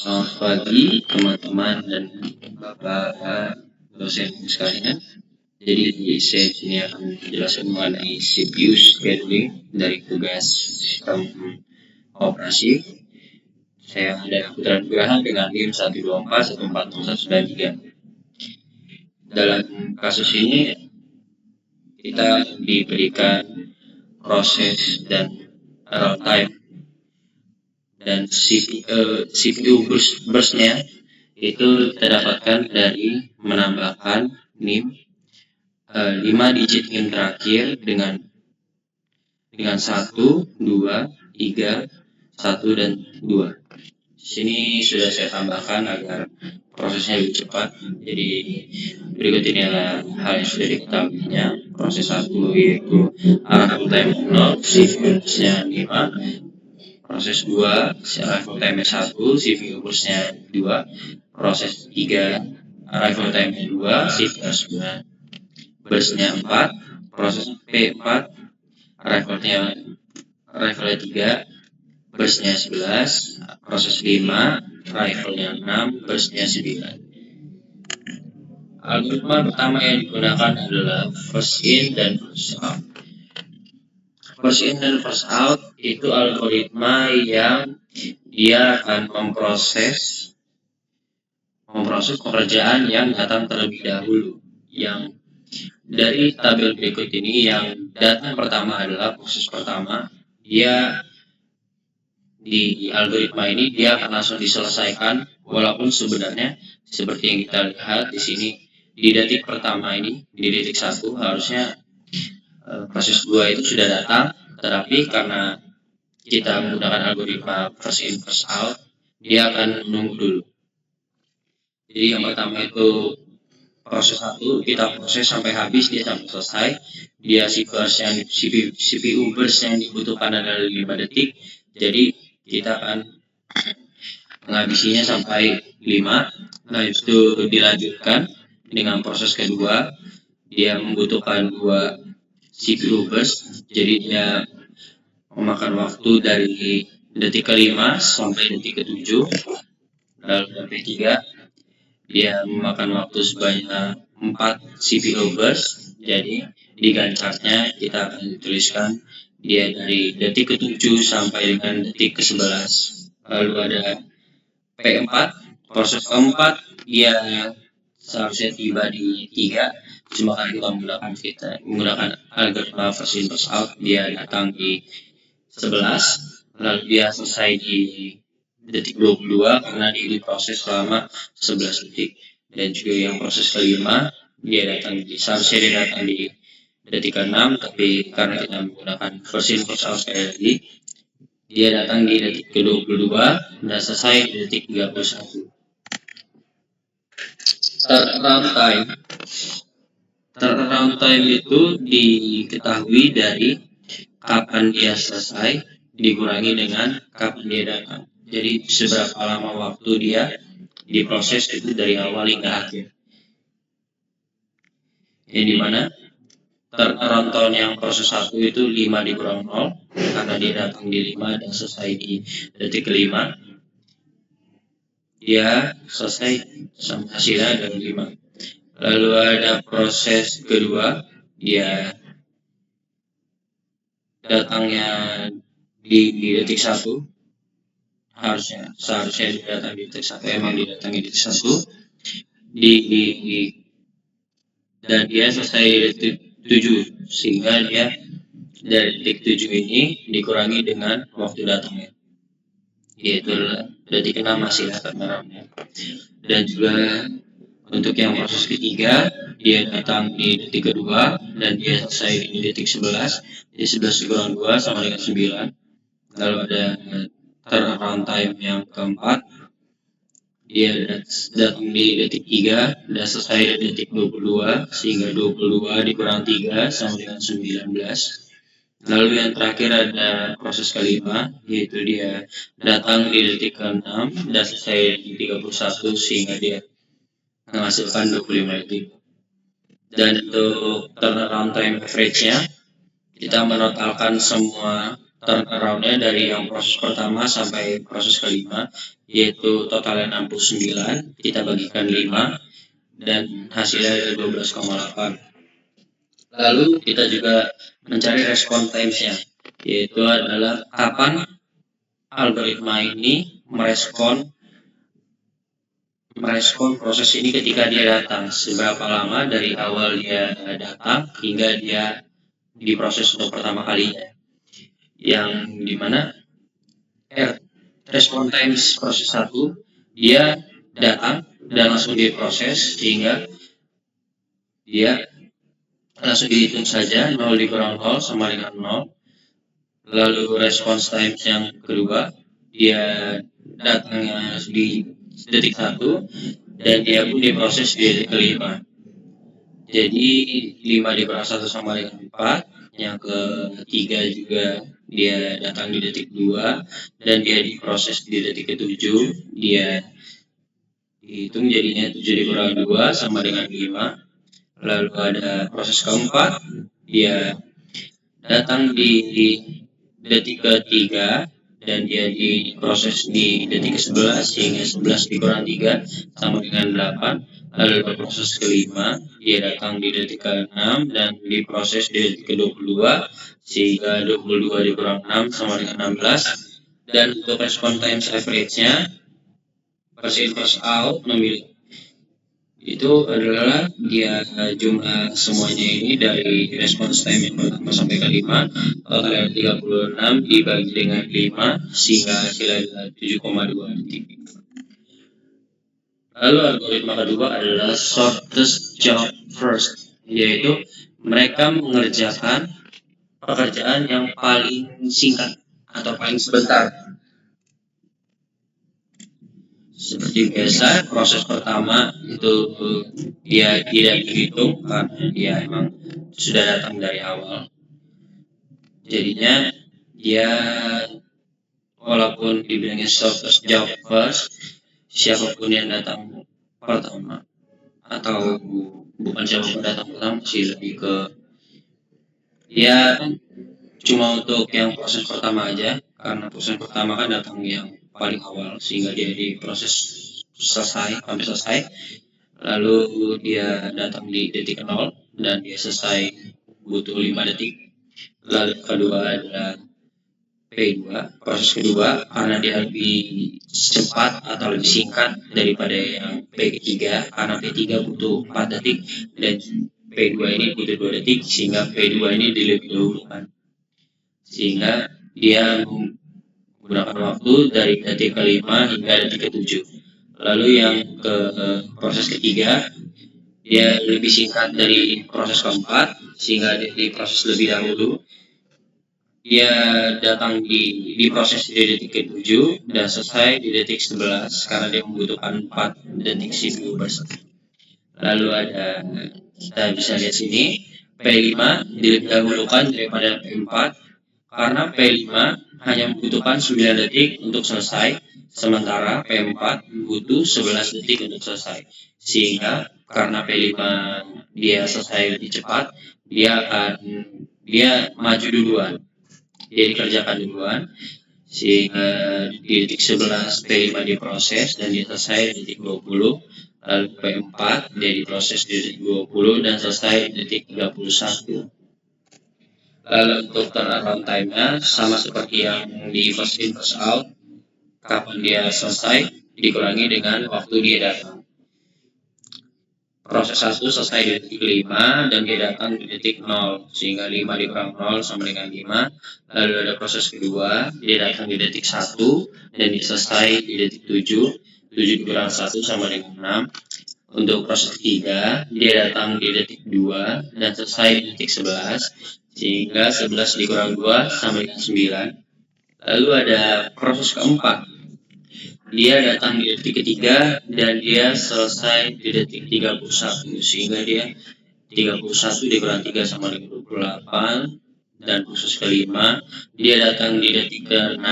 Selamat pagi teman-teman dan Bapak dosen sekalian. Jadi saya di sini akan menjelaskan mengenai CPU scheduling dari tugas sistem operasi. Saya ada Putra Nugraha dengan NIM 124149193. Dalam kasus ini kita diberikan proses dan time dan CPU burst-nya itu terdapatkan dari menambahkan NIM 5 digit NIM terakhir dengan 1, 2, 3, 1 dan 2. Di sini sudah saya tambahkan agar prosesnya lebih cepat. Jadi berikut ini adalah hal yang sudah diketahuinya. Proses 1 yaitu arrival time 0, CPU burst-nya 5. Proses 2, arrival time 1, CPU burst-nya 2. Proses 3, arrival time 2, CPU burst-nya 4. Proses P4, arrival-nya 3, burst-nya 11. Proses 5, arrival-nya 6, burst-nya 9. Algoritma pertama yang digunakan adalah first in dan first out. First in dan first out itu algoritma yang dia akan memproses pekerjaan yang datang terlebih dahulu. Yang dari tabel berikut ini, yang datang pertama adalah proses pertama. Dia di algoritma ini dia akan langsung diselesaikan, walaupun sebenarnya seperti yang kita lihat di sini di detik pertama ini, di detik 1 harusnya proses 2 itu sudah datang, tetapi karena kita menggunakan algoritma first in first out, dia akan menunggu dulu. Jadi yang pertama itu proses 1 kita proses sampai habis, dia sampai selesai. Dia CPU burst yang dibutuhkan adalah 5 detik. Jadi kita akan menghabisinya sampai 5. Nah, itu dilanjutkan dengan proses kedua. Dia membutuhkan 2 CPU burst. Jadi dia memakan waktu dari detik ke-5 sampai detik ke-7. Lalu P3 dia memakan waktu sebanyak 4 CPU burst. Jadi di Gantt chart-nya kita akan tuliskan dia dari detik ke-7 sampai dengan detik ke-11. Lalu ada P4, proses keempat dia seharusnya tiba di 3, cuma karena kita menggunakan algoritma first in first out, dia datang di 11, lalu dia selesai di detik 22 karena dia diproses selama 11 detik. Dan juga yang proses kelima dia seharusnya dia datang di detik ke-6, tapi karena kita menggunakan first in first out sekali lagi, dia datang di detik ke-22 dan selesai di detik 31. Turnaround time itu diketahui dari kapan dia selesai dikurangi dengan kapan dia datang. Jadi seberapa lama waktu dia diproses itu dari awal hingga akhir. Yang dimana turnaround time yang proses 1 itu 5 dikurang 0 karena dia datang di 5 dan selesai di detik ke-5. Dia selesai sama hasilnya dari 5. Lalu ada proses kedua, dia datangnya di detik 1. Seharusnya dia datang di detik 1, emang dia datang di detik 1. Dan dia selesai di detik 7, sehingga dia dari detik 7 ini dikurangi dengan waktu datangnya, yaitu detik 6 masih turnaround-nya. Dan juga untuk yang proses ketiga, dia datang di detik kedua dan dia selesai di detik 11. Jadi 11 dikurang 2 sama dengan 9. Lalu ada turnaround time yang keempat, dia datang di detik 3 dan selesai di detik 22, sehingga 22 dikurang 3 sama dengan 19. Lalu yang terakhir ada proses kelima, yaitu dia datang di detik ke-6 dan selesai di 31, sehingga dia menghasilkan 25 detik. Dan untuk turnaround time average-nya kita menotalkan semua turnaround-nya dari yang proses pertama sampai proses kelima, yaitu totalnya 69, kita bagikan 5, dan hasilnya 12,8. Lalu kita juga mencari respon times-nya, yaitu adalah kapan algoritma ini merespon proses ini ketika dia datang, seberapa lama dari awal dia datang hingga dia diproses untuk pertama kalinya, yang dimana respon times proses 1 dia datang dan langsung diproses sehingga dia langsung dihitung saja 0 dikurang 0 sama dengan 0. Lalu response time yang kedua dia datangnya di detik 1 dan dia pun diproses di detik kelima. Jadi 5 dikurang 1 sama dengan 4. Yang ketiga juga dia datang di detik 2 dan dia diproses di detik ke-7. Dia dihitung jadinya 7 dikurang 2 sama dengan 5. Lalu ada proses keempat, dia datang di detik ketiga dan dia diproses di detik ke-11 sehingga 11 dikurang 3 sama dengan 8. Lalu ada proses kelima, dia datang di detik ke-6 dan diproses di detik ke-22 sehingga 22 dikurang 6 sama dengan 16. Dan untuk respon times average-nya first in first out memiliki itu adalah dia jumlah semuanya ini dari response time yang pertama sampai kelima totalnya 36 dibagi dengan 5 sehingga hasilnya adalah 7,2 detik. Lalu algoritma kedua adalah shortest job first, yaitu mereka mengerjakan pekerjaan yang paling singkat atau paling sebentar. Seperti biasa, proses pertama itu dia tidak dihitung karena dia emang sudah datang dari awal. Jadinya dia walaupun dibilangnya shortest job first, siapapun yang datang pertama atau bukan siapapun datang pertama sih, lebih ke ya cuma untuk yang proses pertama aja, karena proses pertama kan datang yang paling awal sehingga dia diproses sampai selesai. Lalu dia datang di detik 0 dan dia selesai butuh 5 detik. Lalu kedua adalah P2, proses kedua karena dia lebih cepat atau lebih singkat daripada yang P3 karena P3 butuh 4 detik dan P2 ini butuh 2 detik sehingga P2 ini dilebih dahulukan. Sehingga dia menggunakan waktu dari detik kelima hingga detik ke-7. Lalu yang ke proses ketiga dia lebih singkat dari proses keempat sehingga dia diproses lebih dahulu. Dia datang di proses di detik ke-7 dan selesai di detik 11 karena dia membutuhkan 4 detik CPU burst. Lalu ada kita bisa lihat sini P5 didahulukan daripada P4 karena P5 hanya membutuhkan 9 detik untuk selesai, sementara P4 butuh 11 detik untuk selesai. Sehingga karena P5 dia selesai lebih cepat, dia maju duluan. Dia dikerjakan duluan sehingga di detik 11 P5 diproses dan dia selesai di detik 20. Lalu P4 dia diproses di detik 20 dan selesai di detik 31. Lalu untuk turnaround time-nya sama seperti yang di first in first out, kapan dia selesai dikurangi dengan waktu dia datang. Proses 1 selesai di detik 5 dan dia datang di detik 0 sehingga 5 dikurang 0 sama dengan 5. Lalu ada proses kedua, dia datang di detik 1 dan dia selesai di detik 7. 7 dikurang 1 sama dengan 6. Untuk proses ketiga, dia datang di detik 2 dan selesai di detik 11 sehingga 11 dikurang 2 sama dengan 9. Lalu ada proses keempat, dia datang di detik ketiga dan dia selesai di detik 31 sehingga dia 31 dikurang 3 sama dengan 28. Dan proses kelima, dia datang di detik ke-6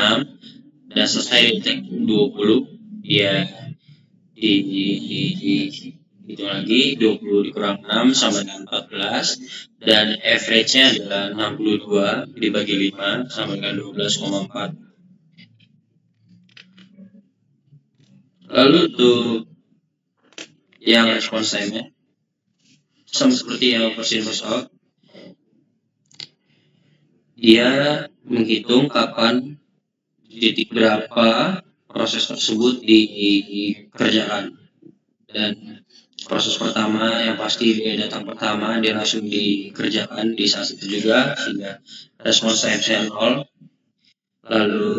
dan selesai di detik 20. Dia Hitung lagi, 20 dikurang 6 sama dengan 14, dan average-nya adalah 62 dibagi 5 sama dengan 12,4. Lalu untuk yang response time-nya sama seperti yang first in first out, dia menghitung kapan di detik berapa proses tersebut dikerjakan. Dan proses pertama yang pasti dia datang pertama, dia langsung dikerjakan di saat itu juga, sehingga response time-nya 0. Lalu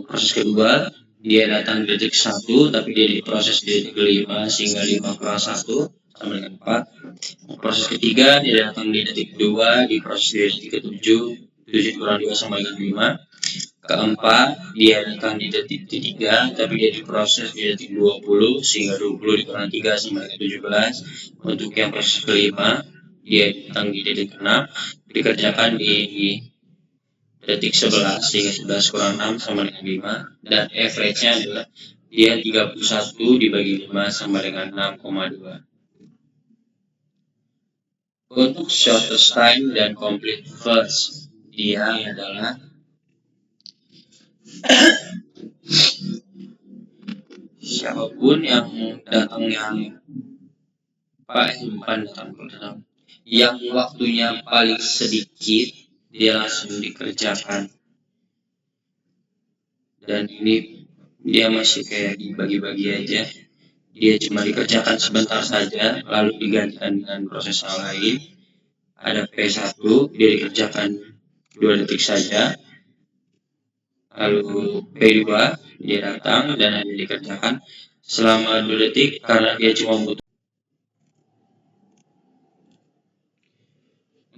proses kedua, dia datang di detik 1 tapi dia diproses di detik 5, sehingga 5 kurang 1 sama dengan 4. Proses ketiga, dia datang di detik 2, diproses di detik ke-7, 7 kurang 2 sama dengan 5. Keempat, dia datang di detik ketiga, tapi dia diproses di detik 20, sehingga 20 dikurang 3 sama dengan 17. Untuk yang proses kelima, dia datang di detik 6, dikerjakan di detik 11, sehingga 11 kurang 6 sama dengan 5. Dan average-nya adalah dia 31 dibagi 5 sama dengan 6,2. Untuk shortest time dan complete first, dia adalah siapapun yang datang yang waktunya paling sedikit, dia langsung dikerjakan. Dan ini dia masih kayak dibagi-bagi aja. Dia cuma dikerjakan sebentar saja, lalu digantikan dengan proses lain. Ada P1, dia dikerjakan 2 detik saja. Lalu P2, dia datang dan hanya dikerjakan selama 2 detik karena dia cuma butuh.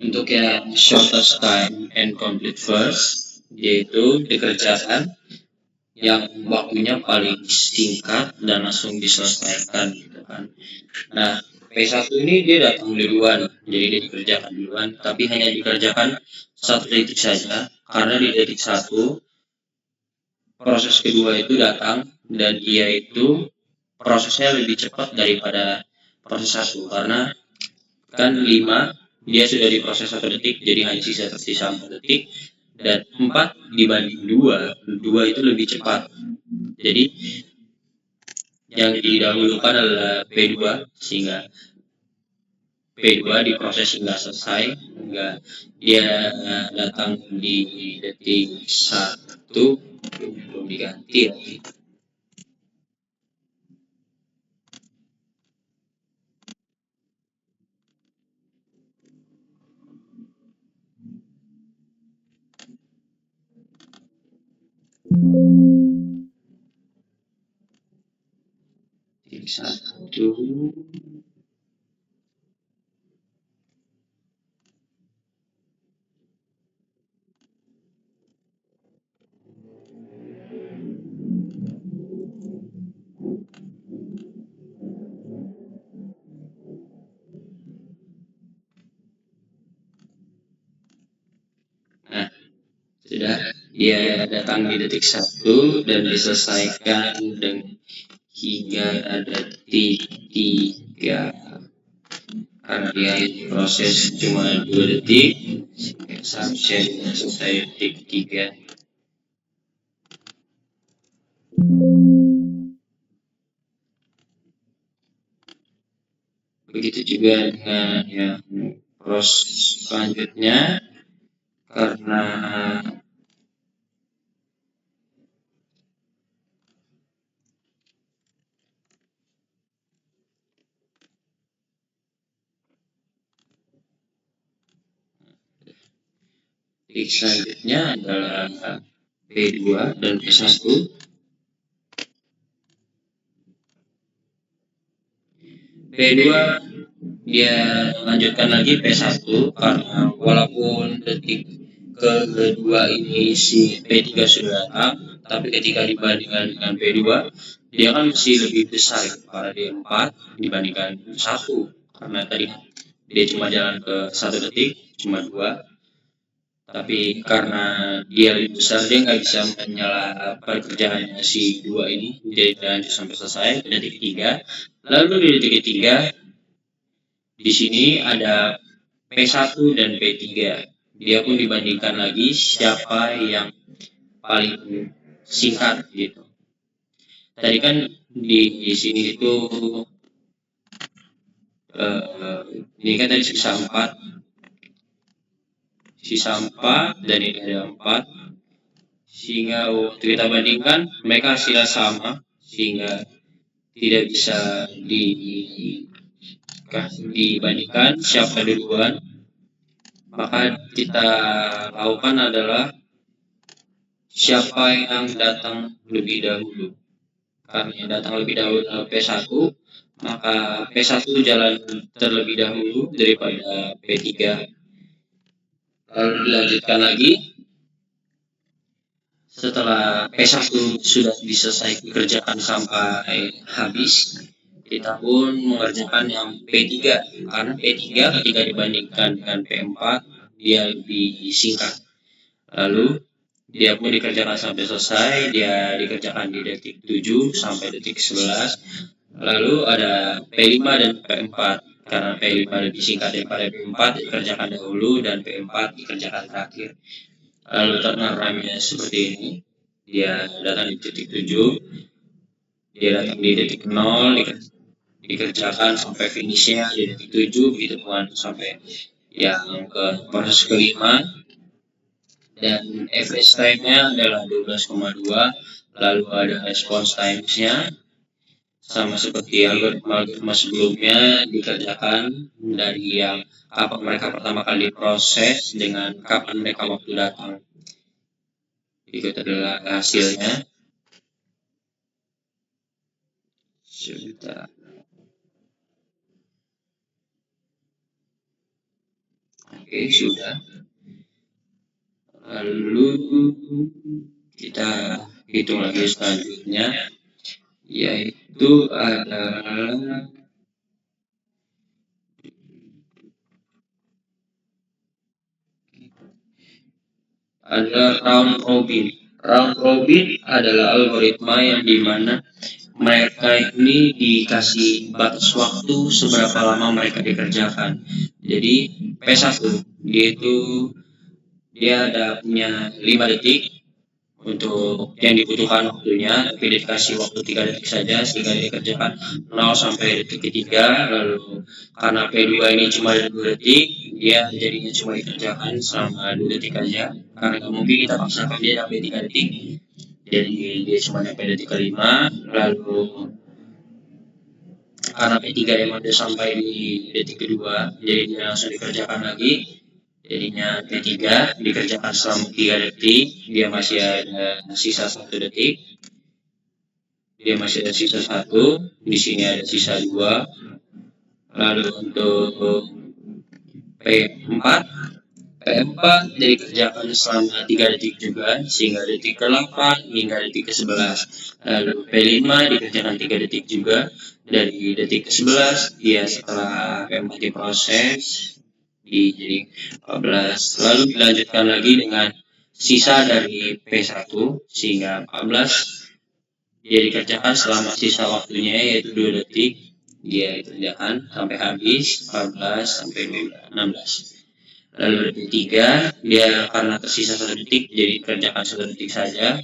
Untuk yang shortest time and complete first, yaitu dikerjakan yang waktunya paling singkat dan langsung diselesaikan gitu kan. Nah, P1 ini dia datang duluan, jadi dia dikerjakan duluan, tapi hanya dikerjakan 1 detik saja, karena di detik 1 proses kedua itu datang dan dia itu prosesnya lebih cepat daripada proses 1, karena kan 5 dia sudah diproses 1 detik, jadi hanya tersisa 4 detik, dan 4 dibanding 2 itu lebih cepat. Jadi yang didahulukan adalah P2, sehingga P2 diproses hingga selesai, hingga dia datang di detik 1, belum diganti lagi. Detik 1. Nah, sudah dia datang di detik 1 dan diselesaikan dengan hingga ada detik 3, karena dia proses cuma 2 detik, seharusnya selesai detik 3. Begitu juga dengan yang proses selanjutnya, karena detik selanjutnya adalah P2 dan P1. P2 dia lanjutkan lagi P1, karena walaupun detik kedua ini si P3 sudah datang, tapi ketika dibandingkan dengan P2, dia kan masih lebih besar, karena dia 4 dibandingkan 1, karena tadi dia cuma jalan ke 1 detik, cuma 2. Tapi karena dia lebih besar, dia nggak bisa menyala pekerjaannya si 2 ini, dia lanjut sampai selesai ke detik 3. Lalu di detik ketiga, Di sini ada P1 dan P3. Dia pun dibandingkan lagi siapa yang paling singkat gitu. Tadi kan di sini itu ini kan tadi sisa 4 dan ini ada 4, sehingga waktu kita bandingkan mereka hasilnya sama, sehingga tidak bisa dibandingkan siapa duluan. Maka kita lakukan adalah siapa yang datang lebih dahulu. Karena yang datang lebih dahulu adalah P1, maka P1 jalan terlebih dahulu daripada P3. Lalu dilanjutkan lagi, setelah P1 sudah diselesai dikerjakan sampai habis, kita pun mengerjakan yang P3, karena P3 ketika dibandingkan dengan P4 dia lebih singkat. Lalu dia pun dikerjakan sampai selesai, dia dikerjakan di detik 7 sampai detik 11. Lalu ada P5 dan P4, karena P5 lebih singkat daripada P4 dikerjakan dahulu dan P4 dikerjakan terakhir. Lalu turnaround-nya seperti ini, dia datang di detik 7, dia datang di detik 0, dikerjakan sampai finishnya di detik 7, begitu pun sampai yang ke proses kelima, dan average time-nya adalah 12,2. Lalu ada response time-nya, sama seperti algoritma sebelumnya, dikerjakan dari yang kapan mereka pertama kali proses dengan kapan mereka waktu datang. Berikut adalah hasilnya. Sebentar. Oke, sudah. Lalu kita hitung lagi selanjutnya, yaitu adalah round robin. Round robin adalah algoritma yang dimana mereka ini dikasih batas waktu seberapa lama mereka dikerjakan. Jadi P1 dia ada punya 5 detik untuk yang dibutuhkan waktunya, tapi dikasih waktu 3 detik saja sehingga dikerjakan 0 sampai detik ketiga. Lalu karena P2 ini cuma ada 2 detik, dia jadinya cuma dikerjakan selama 2 detik aja, karena nggak mungkin kita paksakan dia sampai 3 detik, jadi dia cuma sampai detik kelima. Lalu karena P3 emang udah sampai di detik kedua, jadi dia langsung dikerjakan lagi, jadinya P3 dikerjakan selama 3 detik, dia masih ada sisa 1 detik, dia masih ada sisa 1, di sini ada sisa 2. Lalu untuk P4 dikerjakan selama 3 detik juga, sehingga detik ke-8 hingga detik ke-11. Lalu P5 dikerjakan 3 detik juga, dari detik ke-11 dia setelah P4 diproses jadi 14. Lalu dilanjutkan lagi dengan sisa dari P1 sehingga 14, dia dikerjakan selama sisa waktunya yaitu 2 detik, dia dikerjakan sampai habis 14 sampai 16. Lalu detik 3 dia karena tersisa 1 detik jadi dikerjakan 1 detik saja.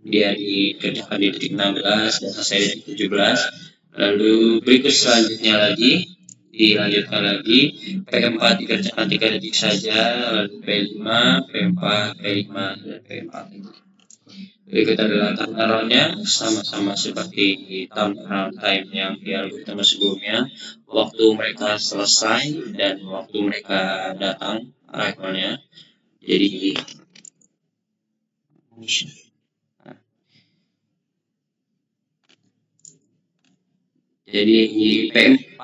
Dia dikerjakan di detik 16 dan selesai di detik 17. Lalu berikut selanjutnya lagi dilanjutkan lagi, P4 dikerjakan 3 detik saja, lalu P5, P4, P5 dan P4. Berikut adalah turnaround-nya, sama-sama seperti turnaround time yang di algoritma sebelumnya, waktu mereka selesai dan waktu mereka datang arrival-nya. Jadi P4,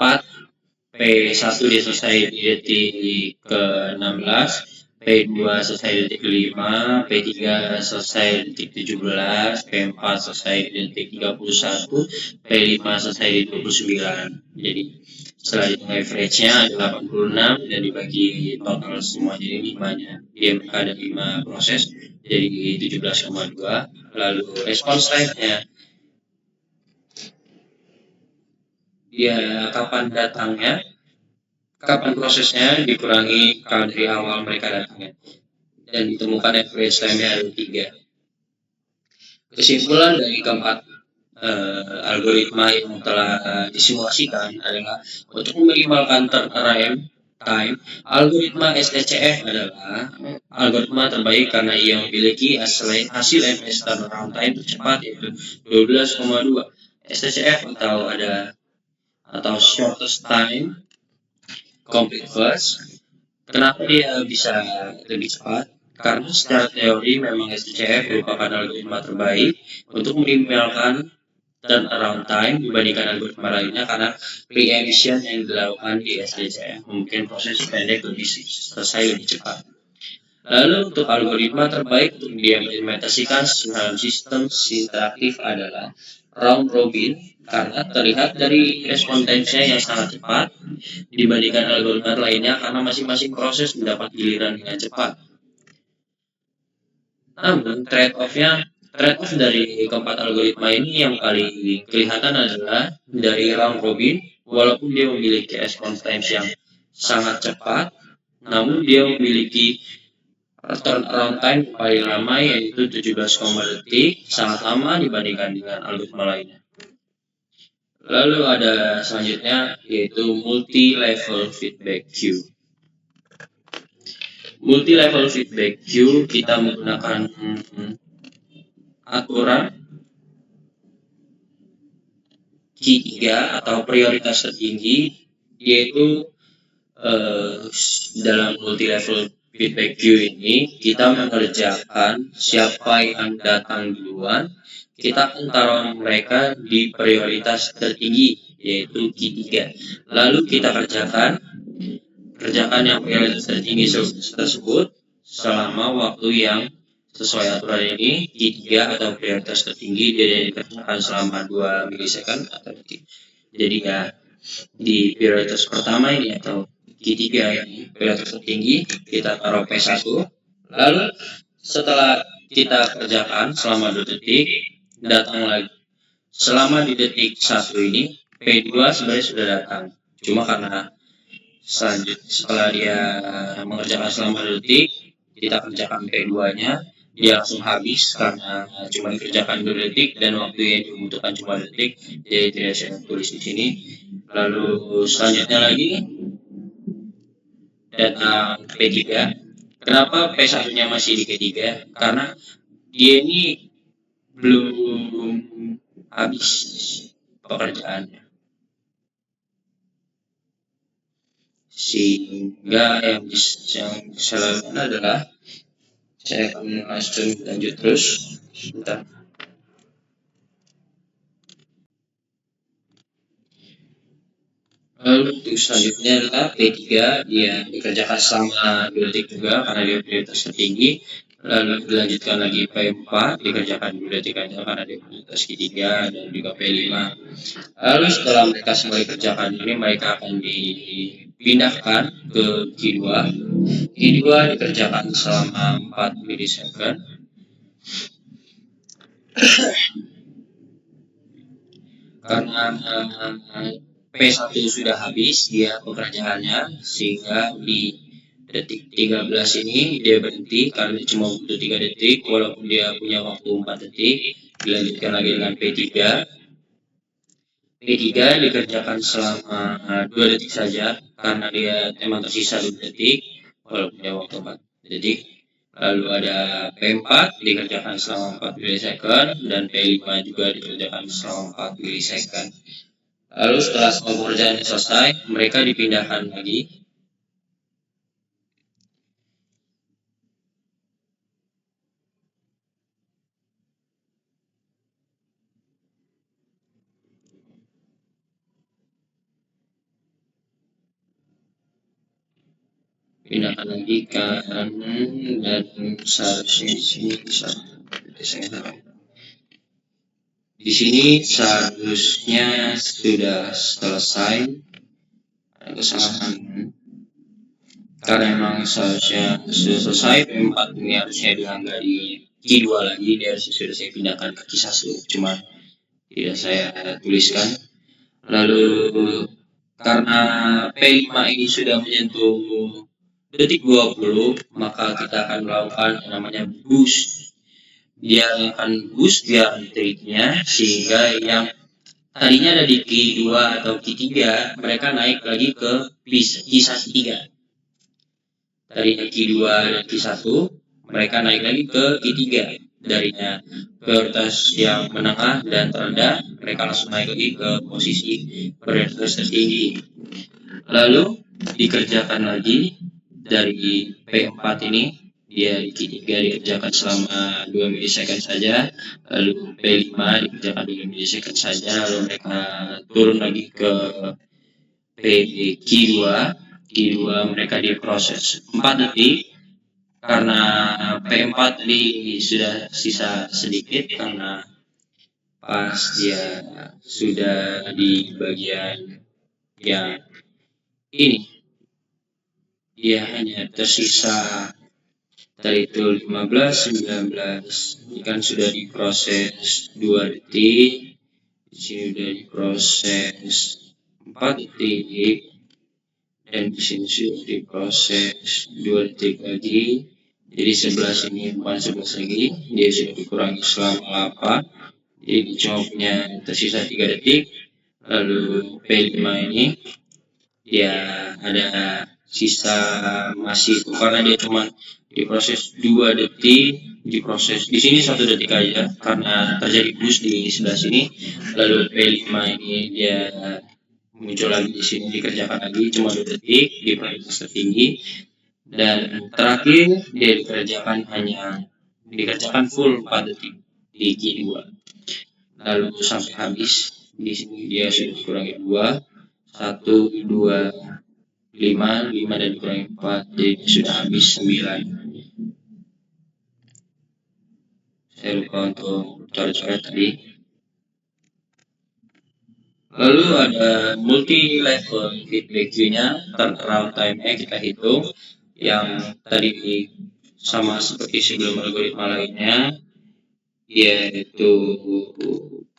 P1 dia selesai di detik ke-16, P2 selesai di detik ke-5, P3 selesai di detik 17, P4 selesai di detik 31, P5 selesai di 29. Jadi setelah hitung average-nya ada 86 dan dibagi total semua jadi 5-nya. Dia ada 5 proses jadi 17,2. Lalu response time-nya, dia kapan datangnya, kapan prosesnya dikurangi kalau dari awal mereka datangnya, dan ditemukan average time-nya ada 3. Kesimpulan dari keempat algoritma yang telah disimulasikan adalah untuk meminimalkan turnaround time, algoritma STCF adalah algoritma terbaik karena ia memiliki hasil average turnaround time tercepat yaitu 12,2 STCF atau shortest time complete first. Kenapa dia bisa lebih cepat? Karena secara teori memang STCF merupakan algoritma terbaik untuk meminimalkan turnaround time dibandingkan algoritma lainnya karena pre-emission yang dilakukan di STCF mungkin proses pendek lebih selesai lebih cepat. Lalu untuk algoritma terbaik untuk diimplementasikan dalam sistem interaktif adalah round robin karena terlihat dari respon time-nya yang sangat cepat dibandingkan algoritma lainnya karena masing-masing proses mendapat giliran dengan cepat. Namun trade-off dari keempat algoritma ini yang paling kelihatan adalah dari round robin, walaupun dia memiliki response time yang sangat cepat, namun dia memiliki turnaround time paling lama yaitu 17,5 detik, sangat lama dibandingkan dengan algoritma lainnya. Lalu ada selanjutnya yaitu multi-level feedback queue. Multi-level feedback queue kita menggunakan aturan Q3 atau prioritas tertinggi, yaitu dalam multi-level feedback queue ini kita mengerjakan siapa yang datang duluan, kita akan taruh mereka di prioritas tertinggi yaitu Q3. Lalu kita kerjakan yang prioritas tertinggi tersebut selama waktu yang sesuai aturan ini. Q3 atau prioritas tertinggi dia dikerjakan selama 2 milisecond atau detik. Jadi ya di prioritas pertama ini atau Q3 ini prioritas tertinggi kita taruh P1. Lalu setelah kita kerjakan selama 2 detik datang lagi. Selama di detik 1 ini P2 sebenarnya sudah datang. Cuma karena setelah dia mengerjakan selama 2 detik kita kerjakan P2-nya, dia langsung habis karena cuma dikerjakan 2 detik dan waktu yang dibutuhkan cuma 2 detik, jadi tidak saya tulis di sini. Lalu selanjutnya lagi datang P3. Kenapa P1-nya masih di P3? Karena dia ini belum habis pekerjaannya, sehingga yang bisa lakukan adalah saya akan langsung lanjut terus. Bentar. Lalu untuk selanjutnya adalah P3, dia dikerjakan selama 2 detik juga karena dia prioritas tertinggi. Lalu dilanjutkan lagi P4, dikerjakan 2 detik aja karena dia prioritas Q3 dan juga P5. Lalu setelah mereka semua dikerjakan ini, mereka akan dipindahkan ke Q2. Q2 dikerjakan selama 4 milisecond. Karena P1 sudah habis dia pekerjaannya, sehingga di detik 13 ini dia berhenti karena dia cuma butuh 3 detik walaupun dia punya waktu 4 detik. Dilanjutkan lagi dengan P3. P3 dikerjakan selama 2 detik saja karena dia memang tersisa 2 detik walaupun dia waktu 4 detik. Lalu ada P4 dikerjakan selama 4 milisecond dan P5 juga dikerjakan selama 4 milisecond. Lalu setelah semua pekerjaan selesai, mereka dipindahkan lagi. Pindahkan lagi kanan dan seharusnya di sini bisa. Di sini seharusnya sudah selesai. Ada kesalahan karena memang seharusnya sudah selesai. P4 ini harusnya diangkat di Q2 lagi, dia sudah saya pindahkan ke Q1, cuma tidak saya tuliskan. Lalu Karena P5 ini sudah menyentuh detik 20, maka kita akan melakukan yang namanya boost. Dia akan boost biar triknya, sehingga yang tadinya ada di Q2 atau Q3, mereka naik lagi ke Q3. Tadinya Q2 dan Q1, mereka naik lagi ke Q3. Darinya prioritas yang menengah dan terendah, mereka langsung naik lagi ke posisi prioritas tertinggi. Lalu dikerjakan lagi dari P4 ini, dia di Q3 dikerjakan selama 2 milisecond saja, lalu P5 dikerjakan 2 milisecond saja, lalu mereka turun lagi ke Q2. Q2 mereka diproses 4 detik, karena P4 tadi sudah sisa sedikit, karena pas dia sudah di bagian yang ini, dia hanya tersisa tadi itu 15, 19, ini kan sudah diproses 2 detik, di sini sudah diproses 4 detik, dan di sini sudah diproses 2 detik lagi. Jadi 11 ini bukan 11 lagi, dia sudah dikurangi selama 8, jadi cuma punya tersisa 3 detik. Lalu P5 ini dia ada sisa masih itu, karena dia cuma diproses 2 detik, diproses di sini 1 detik aja karena terjadi boost di sebelah sini. Lalu P5 ini dia muncul lagi di sini, dikerjakan lagi cuma 2 detik di prioritas tertinggi, dan terakhir dia dikerjakan full 4 detik di Q2. Lalu sampai habis. Di sini dia sudah dikurangi 2, 1, 2, 5 dan dikurangi 4, jadi sudah habis 9. Saya lupa untuk coret-coret tadi. Lalu ada multi level feedback queue-nya, turnaround time-nya kita hitung, yang tadi sama seperti sebelum algoritma lainnya, yaitu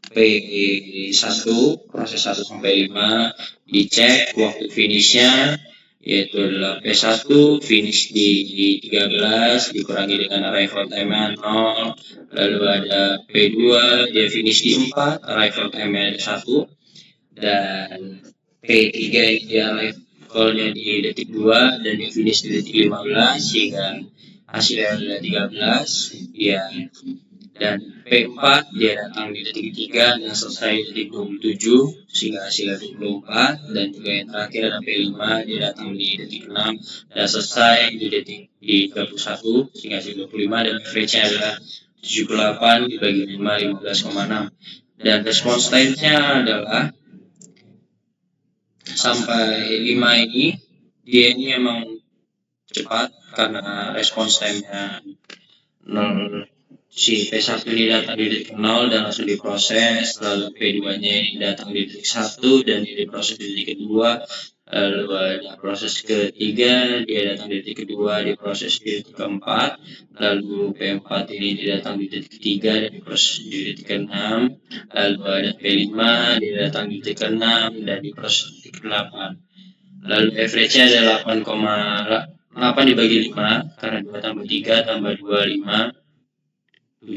P1 proses 1 sampai 5, dicek waktu finishnya, yaitu adalah P1 finish di 13 dikurangi dengan arrival time-nya 0. Lalu ada P2 dia finish di 4, arrival time-nya 1, dan P3 dia arrivalnya di detik 2 dan dia finish di detik 15, sehingga hasilnya adalah 13 ya. Dan P4 dia datang di detik 3 dan selesai di detik 27, sehingga hasilnya 24. Dan juga yang terakhir ada P5, dia datang di detik 6 dan selesai di detik 31, sehingga hasil 25, dan average-nya adalah 78 dibagi 5, 15,6. Dan response time-nya adalah sampai 5 ini, dia ini memang cepat karena response time-nya 0. Si P1 ini datang di detik 0 dan langsung diproses, lalu P2-nya ini datang di detik 1 dan diproses di detik kedua, lalu ada proses ketiga, dia datang di detik kedua, diproses di detik keempat, lalu P4 ini dia datang di detik ketiga dan diproses di detik ke-6, lalu ada P5, dia datang di detik ke-6 dan diproses di detik ke-8. Lalu average-nya adalah 8 dibagi 5, karena 2 tambah 3 tambah 2, 5, 7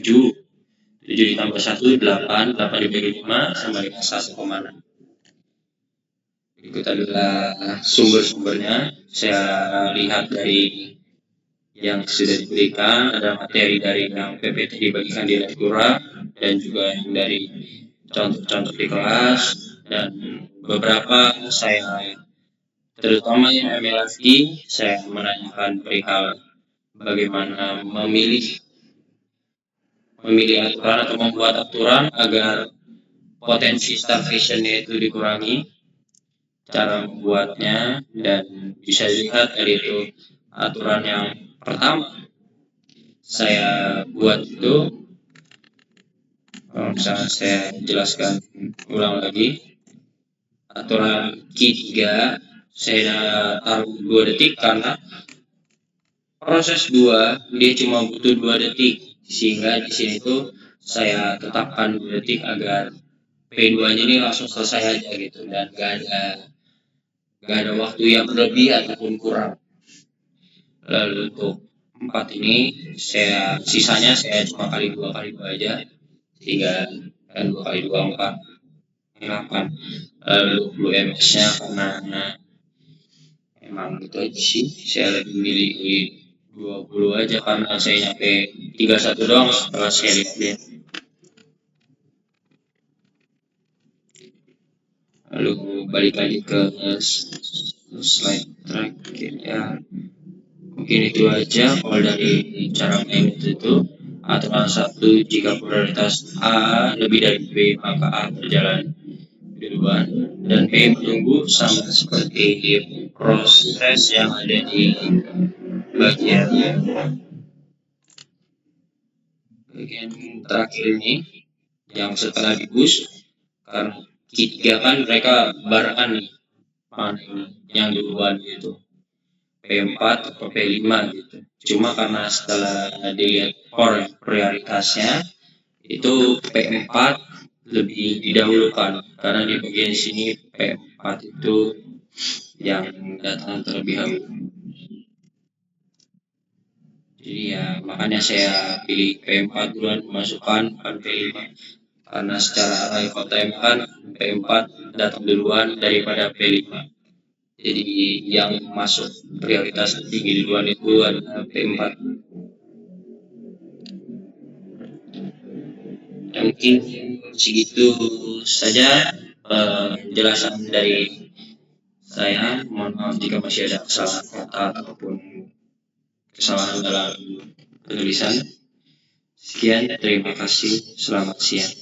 ditambah 1, 8 dibagi 5 sama dengan 1,6. Berikut adalah sumber-sumbernya. Saya lihat dari yang sudah diberikan, ada materi dari yang PPT dibagikan di Lectura, dan juga yang dari contoh-contoh di kelas, dan beberapa saya, terutama yang MLFT, saya menanyakan perihal bagaimana memilih aturan atau membuat aturan agar potensi starvation-nya itu dikurangi, cara membuatnya, dan bisa dilihat dari itu aturan yang pertama saya buat itu, misalnya saya jelaskan ulang lagi, aturan Q3 saya taruh 2 detik karena proses 2 dia cuma butuh 2 detik, sehingga di sini tuh saya tetapkan 2 detik agar P2-nya ini langsung selesai aja gitu, dan gak ada Gak ada waktu yang lebih ataupun kurang. Lalu untuk 4 ini sisanya saya cuma kali dua aja, 3 dan 2 kali 2 4 8. Lalu 20 ms nya karena emang itu aja sih, saya lebih milih 20 aja karena saya nyampe 31 doang setelah saya lihat. Lalu balik lagi ke slide terakhir ya. Mungkin itu aja kalau dari cara main itu. Aturan 1, jika prioritas A lebih dari B maka A berjalan duluan dan B menunggu, sama seperti proses yang ada di bagian terakhir ini yang setelah di push. Karena ketiga kan mereka barengan nih, mana yang duluan gitu, P4 atau P5 gitu. Cuma karena setelah dilihat prioritasnya itu P4 lebih didahulukan karena di bagian sini P4 itu yang datang terlebih dahulu. Jadi ya makanya saya pilih P4 duluan masukkan P5 karena secara arrival time kan P4 datang duluan daripada P5. Jadi yang masuk prioritas tinggi duluan itu adalah P4. Mungkin segitu saja penjelasan dari saya. Mohon maaf jika masih ada kesalahan kata ataupun kesalahan dalam penulisan. Sekian, terima kasih, selamat siang.